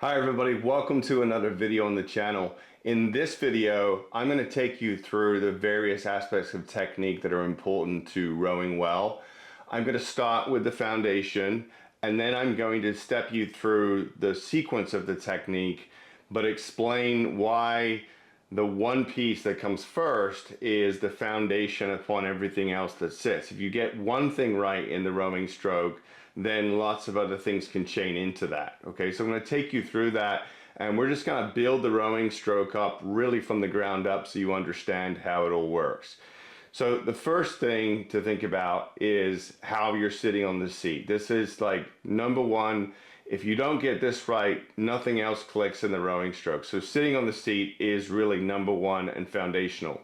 Hi everybody, welcome to another video on the channel. In this video, I'm going to take you through the various aspects of technique that are important to rowing well. I'm going to start with the foundation, and then I'm going to step you through the sequence of the technique, but explain why the one piece that comes first is the foundation upon everything else that sits. If you get one thing right in the rowing stroke, then lots of other things can chain into that. Okay, so I'm going to take you through that, and we're just going to build the rowing stroke up really from the ground up so you understand how it all works. So the first thing to think about is how you're sitting on the seat. This is like number one. If you don't get this right, nothing else clicks in the rowing stroke. So sitting on the seat is really number one and foundational.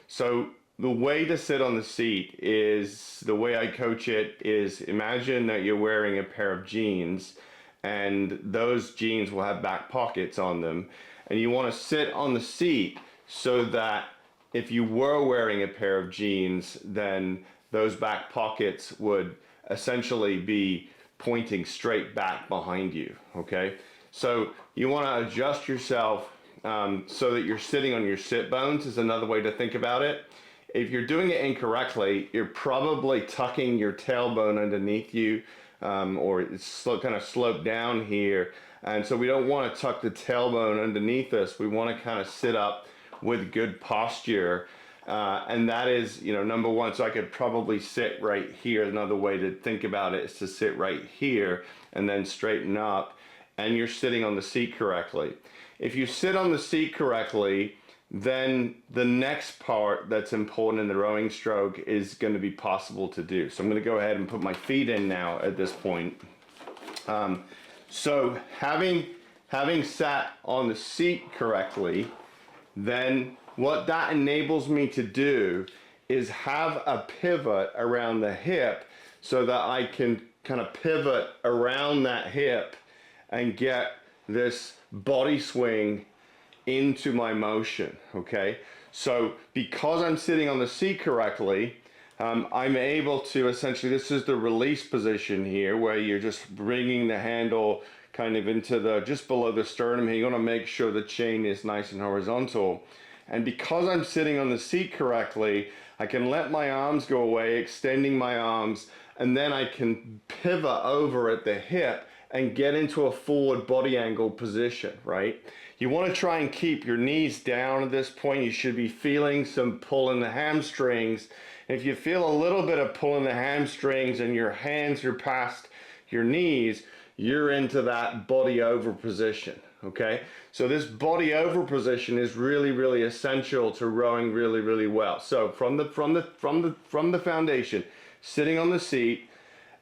So the way to sit on the seat is, the way I coach it is, imagine that you're wearing a pair of jeans, and those jeans will have back pockets on them, and you want to sit on the seat so that if you were wearing a pair of jeans, then those back pockets would essentially be pointing straight back behind you. Okay, so you want to adjust yourself so that you're sitting on your sit bones is another way to think about it. If you're doing it incorrectly, you're probably tucking your tailbone underneath you, or it's kind of sloped down here. And so we don't want to tuck the tailbone underneath us. We want to kind of sit up with good posture. And that is, number one. So I could probably sit right here. Another way to think about it is to sit right here and then straighten up, and you're sitting on the seat correctly. If you sit on the seat correctly, then the next part that's important in the rowing stroke is going to be possible to do. So I'm going to go ahead and put my feet in now at this point. So having sat on the seat correctly, then what that enables me to do is have a pivot around the hip so that I can kind of pivot around that hip and get this body swing into my motion. Okay, so because I'm sitting on the seat correctly, I'm able to essentially, this is the release position here, where you're just bringing the handle kind of into the, just below the sternum here. You want to make sure the chain is nice and horizontal. And because I'm sitting on the seat correctly, I can let my arms go away, extending my arms, and then I can pivot over at the hip and get into a forward body angle position, right? You want to try and keep your knees down at this point. You should be feeling some pull in the hamstrings. If you feel a little bit of pull in the hamstrings and your hands are past your knees, you're into that body over position. Okay, so this body over position is really, really essential to rowing really, really well. So from the foundation, sitting on the seat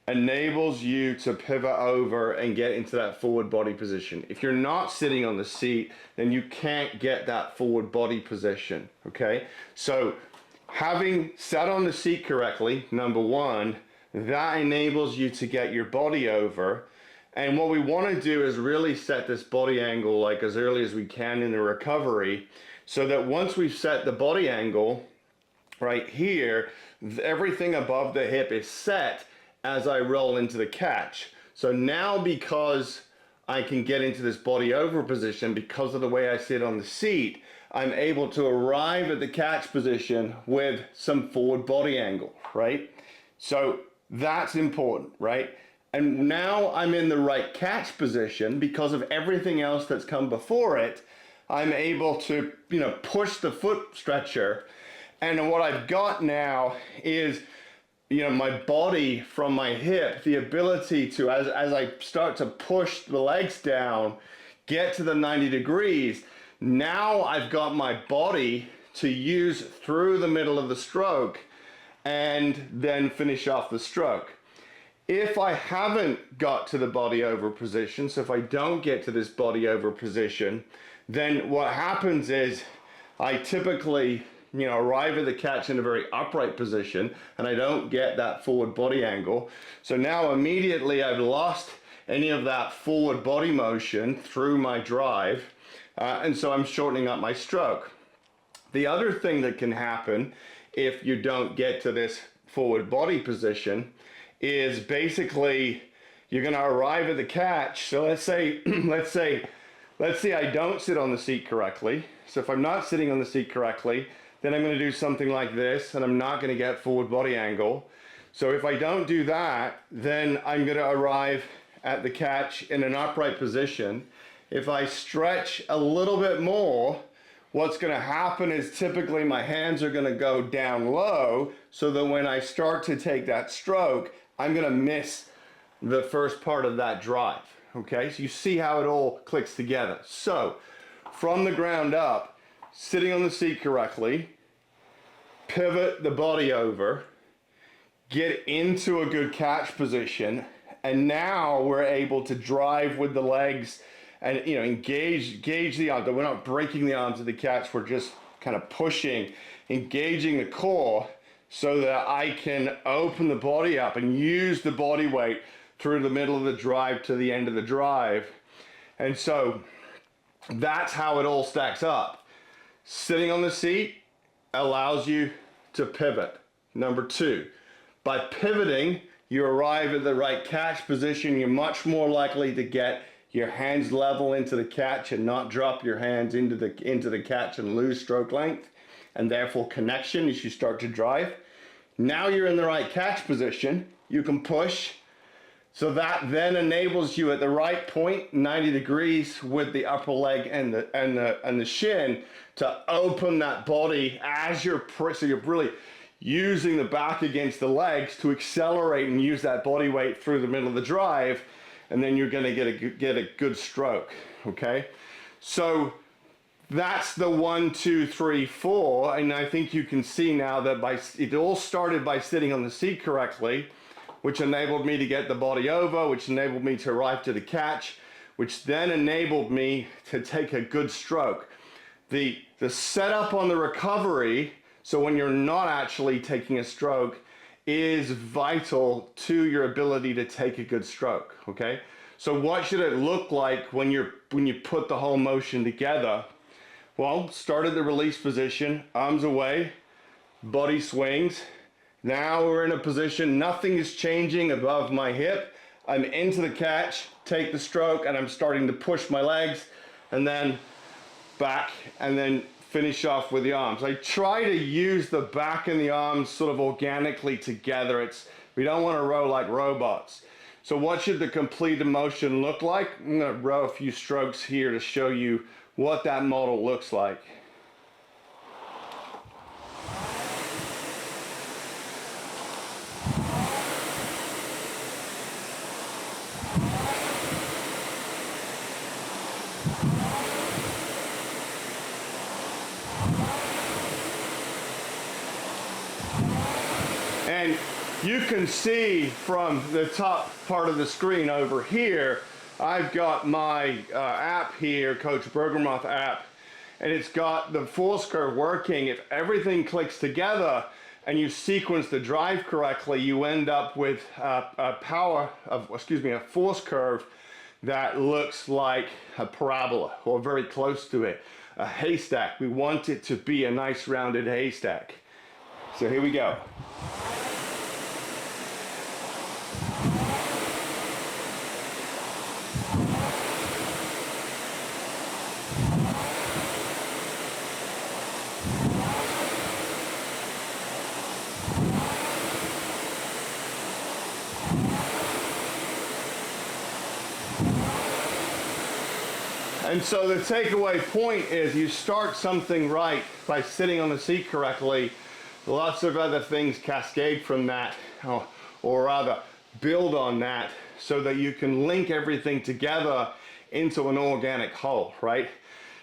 enables you to pivot over and get into that forward body position. If you're not sitting on the seat, then you can't get that forward body position. Okay, so having sat on the seat correctly, number one, that enables you to get your body over. And what we want to do is really set this body angle like as early as we can in the recovery, so that once we've set the body angle right here, everything above the hip is set as I roll into the catch. So now, because I can get into this body over position because of the way I sit on the seat, I'm able to arrive at the catch position with some forward body angle, right? So that's important, right? And now I'm in the right catch position because of everything else that's come before it. I'm able to, push the foot stretcher. And what I've got now is, my body from my hip, the ability to, as I start to push the legs down, get to the 90 degrees. Now I've got my body to use through the middle of the stroke and then finish off the stroke. If I haven't got to the body over position, so if I don't get to this body over position, then what happens is I typically, arrive at the catch in a very upright position, and I don't get that forward body angle. So now immediately I've lost any of that forward body motion through my drive, and so I'm shortening up my stroke. The other thing that can happen if you don't get to this forward body position is basically you're going to arrive at the catch. So let's say I don't sit on the seat correctly. So if I'm not sitting on the seat correctly, then I'm going to do something like this, and I'm not going to get forward body angle. So if I don't do that, then I'm going to arrive at the catch in an upright position. If I stretch a little bit more, what's going to happen is typically my hands are going to go down low, so that when I start to take that stroke, I'm going to miss the first part of that drive. Okay, so you see how it all clicks together. So from the ground up, sitting on the seat correctly, pivot the body over, get into a good catch position, and now we're able to drive with the legs and engage the arms. We're not breaking the arms of the catch, we're just kind of pushing, engaging the core so that I can open the body up and use the body weight through the middle of the drive to the end of the drive. And so that's how it all stacks up. Sitting on the seat allows you to pivot. Number two, by pivoting, you arrive at the right catch position. You're much more likely to get your hands level into the catch and not drop your hands into the catch and lose stroke length, and therefore connection as you start to drive. Now you're in the right catch position. You can push. So that then enables you at the right point, 90 degrees with the upper leg and the shin, to open that body as so you're really using the back against the legs to accelerate and use that body weight through the middle of the drive, and then you're going to get a good stroke. Okay, so that's the 1, 2, 3, 4, and I think you can see now that it all started by sitting on the seat correctly, which enabled me to get the body over, which enabled me to arrive to the catch, which then enabled me to take a good stroke. The setup on the recovery, so when you're not actually taking a stroke, is vital to your ability to take a good stroke, okay? So what should it look like when you put the whole motion together? Well, start at the release position, arms away, body swings. Now we're in a position, nothing is changing above my hip. I'm into the catch, take the stroke, and I'm starting to push my legs, and then back, and then finish off with the arms. I try to use the back and the arms sort of organically together. We don't want to row like robots. So what should the completed motion look like? I'm going to row a few strokes here to show you what that model looks like. And you can see from the top part of the screen over here, I've got my app here, Coach Bergermoth app, and it's got the force curve working. If everything clicks together and you sequence the drive correctly, you end up with a force curve that looks like a parabola, or very close to it, a haystack. We want it to be a nice rounded haystack. So here we go. And so the takeaway point is you start something right by sitting on the seat correctly. Lots of other things cascade from that, or rather build on that, so that you can link everything together into an organic whole, right?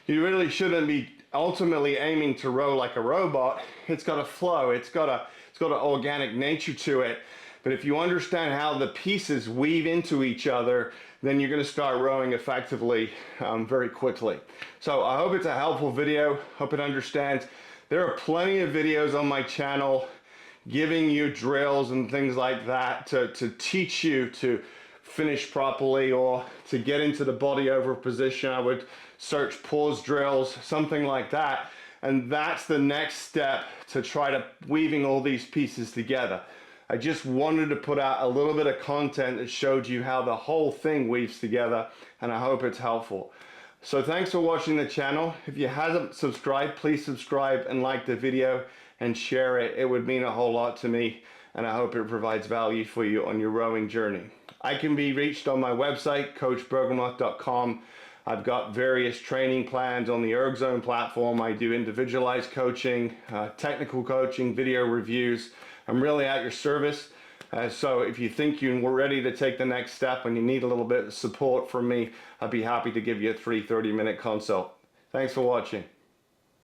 You really shouldn't be ultimately aiming to row like a robot. It's got a flow, it's got an organic nature to it. But if you understand how the pieces weave into each other, then you're going to start rowing effectively very quickly. So I hope it's a helpful video. Hope it understands. There are plenty of videos on my channel giving you drills and things like that to teach you to finish properly or to get into the body over position. I would search pause drills, something like that. And that's the next step to try to weaving all these pieces together. I just wanted to put out a little bit of content that showed you how the whole thing weaves together, and I hope it's helpful. So thanks for watching the channel. If you haven't subscribed, please subscribe and like the video and share it. It would mean a whole lot to me, and I hope it provides value for you on your rowing journey. I can be reached on my website, coachbergamoth.com. I've got various training plans on the ErgZone platform. I do individualized coaching, technical coaching, video reviews. I'm really at your service. So if you think you're ready to take the next step and you need a little bit of support from me, I'd be happy to give you a free 30-minute consult. Thanks for watching.